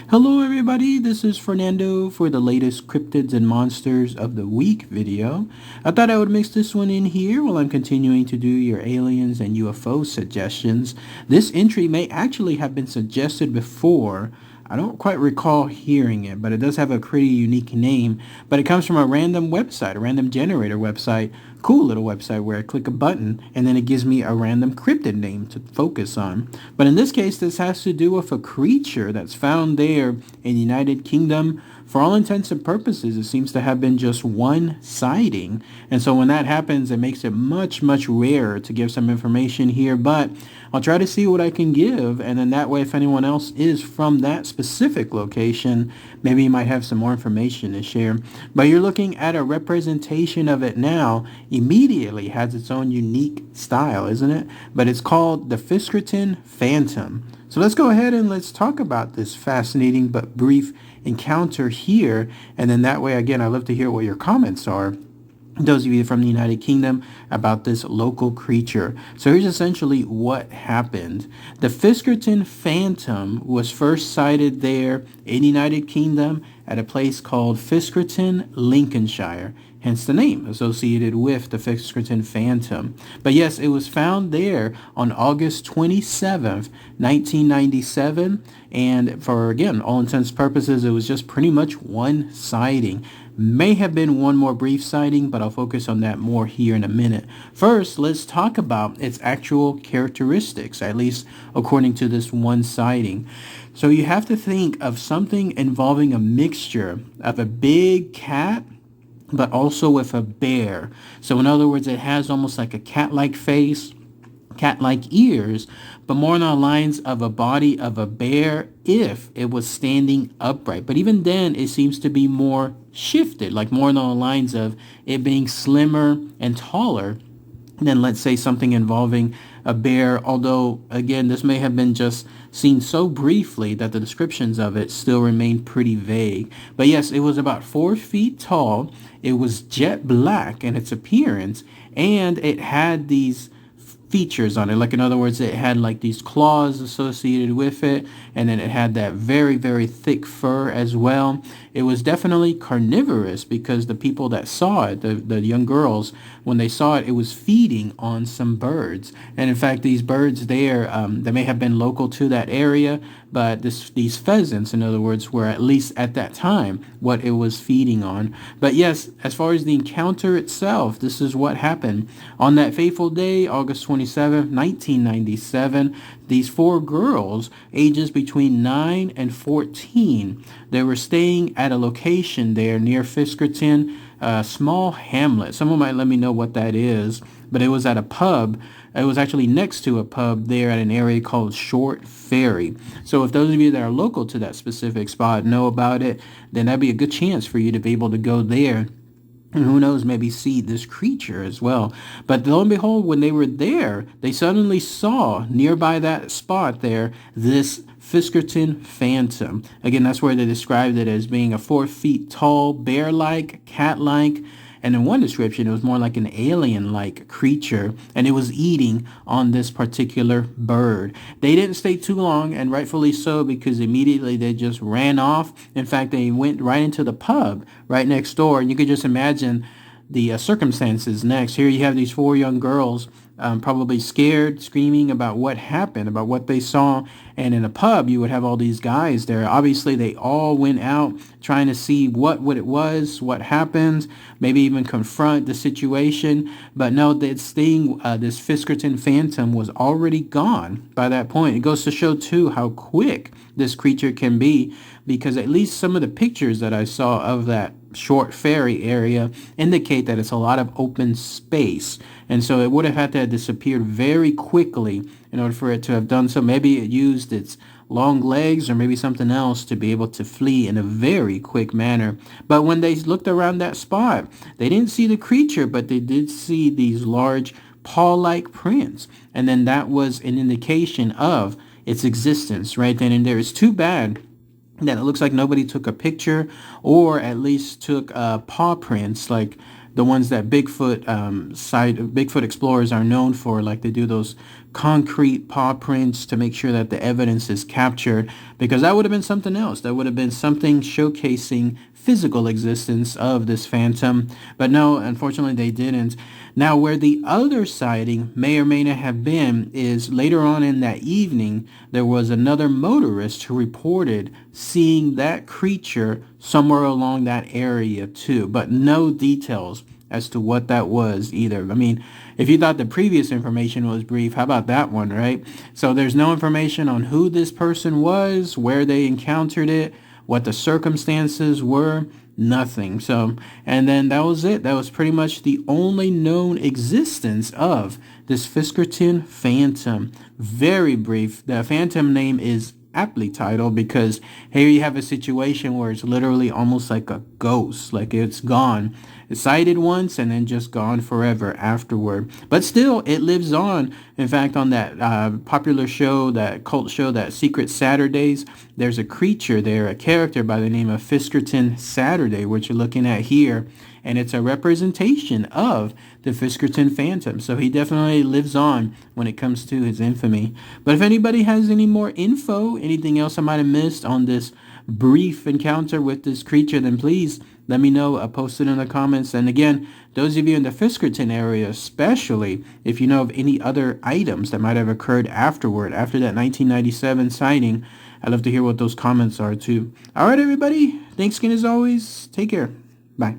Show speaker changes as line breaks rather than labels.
Hello everybody, this is Fernando for the latest Cryptids and Monsters of the Week video. I thought I would mix this one in here while I'm continuing to do your aliens and UFO suggestions. This entry may actually have been suggested before. I don't quite recall hearing it, but it does have a pretty unique name. But it comes from a random website, a random generator website. Cool little website where I click a button and then it gives me a random cryptid name to focus on. But in this case, this has to do with a creature that's found there in the United Kingdom. For all intents and purposes, it seems to have been just one sighting. And so when that happens, it makes it much rarer to give some information here. But I'll try to see what I can give. And then that way, if anyone else is from that specific location, maybe you might have some more information to share. But you're looking at a representation of it now. Immediately has its own unique style, isn't it? But it's called the Fiskerton Phantom. So let's go ahead and let's talk about this fascinating but brief encounter here. And then that way, again, I'd love to hear what your comments are, those of you from the United Kingdom, about this local creature. So here's essentially what happened. The Fiskerton Phantom was first sighted there in the United Kingdom at a place called Fiskerton, Lincolnshire. Hence the name associated with the Fiskerton Phantom. But yes, it was found there on August 27th, 1997. And for, again, all intents and purposes, it was just pretty much one sighting. May have been one more brief sighting, but I'll focus on that more here in a minute. First, let's talk about its actual characteristics, at least according to this one sighting. So you have to think of something involving a mixture of a big cat, but also with a bear. So in other words, it has almost like a cat-like face, cat-like ears, but more on the lines of a body of a bear if it was standing upright. But even then, it seems to be more shifted, like more on the lines of it being slimmer and taller than, let's say, something involving a bear. Although, again, this may have been just seen so briefly that the descriptions of it still remain pretty vague. But yes, it was about 4 feet tall. It was jet black in its appearance, and it had these features on it. Like, in other words, it had like these claws associated with it, and then it had that very thick fur as well. It was definitely carnivorous because the people that saw it, the young girls, when they saw it, it was feeding on some birds. And in fact, these birds there, they may have been local to that area, but these pheasants, in other words, were at least at that time what it was feeding on. But yes, as far as the encounter itself, this is what happened. On that fateful day, August 27th, 1997, these 4 girls, ages between 9 and 14, they were staying at a location there near Fiskerton, a small hamlet. Someone might let me know what that is, but it was at a pub. It was actually next to a pub there at an area called Short Ferry. So if those of you that are local to that specific spot know about it, then that'd be a good chance for you to be able to go there. And who knows, maybe see this creature as well. But lo and behold, when they were there, they suddenly saw nearby that spot there this Fiskerton Phantom. Again, that's where they described it as being a 4 feet tall, bear-like, cat-like, and in one description, it was more like an alien-like creature, and it was eating on this particular bird. They didn't stay too long, and rightfully so, because immediately they just ran off. In fact, they went right into the pub right next door, and you could just imagine the circumstances next. Here you have these 4 young girls, probably scared, screaming about what happened, about what they saw. And in a pub, you would have all these guys there. Obviously, they all went out trying to see what it was, what happened, maybe even confront the situation. But no, this Fiskerton Phantom was already gone by that point. It goes to show, too, how quick this creature can be, because at least some of the pictures that I saw of that Short Ferry area indicate that it's a lot of open space. And so it would have had to have disappeared very quickly in order for it to have done so. Maybe it used its long legs or maybe something else to be able to flee in a very quick manner. But when they looked around that spot, they didn't see the creature, but they did see these large paw-like prints. And then that was an indication of its existence right then and there. It's too bad that it looks like nobody took a picture, or at least took paw prints like the ones that Bigfoot explorers are known for, like they do those concrete paw prints to make sure that the evidence is captured, because that would have been something else. That would have been something showcasing physical existence of this phantom. But no, unfortunately they didn't. Now, where the other sighting may or may not have been is later on in that evening, there was another motorist who reported seeing that creature somewhere along that area too, but no details as to what that was either. I mean, if you thought the previous information was brief, how about that one, right? So there's no information on who this person was, where they encountered it, what the circumstances were, nothing. So, and then that was it. That was pretty much the only known existence of this Fiskerton Phantom. Very brief. The Phantom name is aptly titled because here you have a situation where it's literally almost like a ghost, like it's gone. It's sighted once and then just gone forever afterward. But still, it lives on. In fact, on that popular show, that cult show, that Secret Saturdays, there's a creature there, a character by the name of Fiskerton Saturday, which you're looking at here. And it's a representation of the Fiskerton Phantom. So he definitely lives on when it comes to his infamy. But if anybody has any more info, anything else I might have missed on this brief encounter with this creature, then please let me know. Post it in the comments. And again, those of you in the Fiskerton area, especially if you know of any other items that might have occurred afterward, after that 1997 sighting, I'd love to hear what those comments are too. All right, everybody. Thanks again as always. Take care. Bye.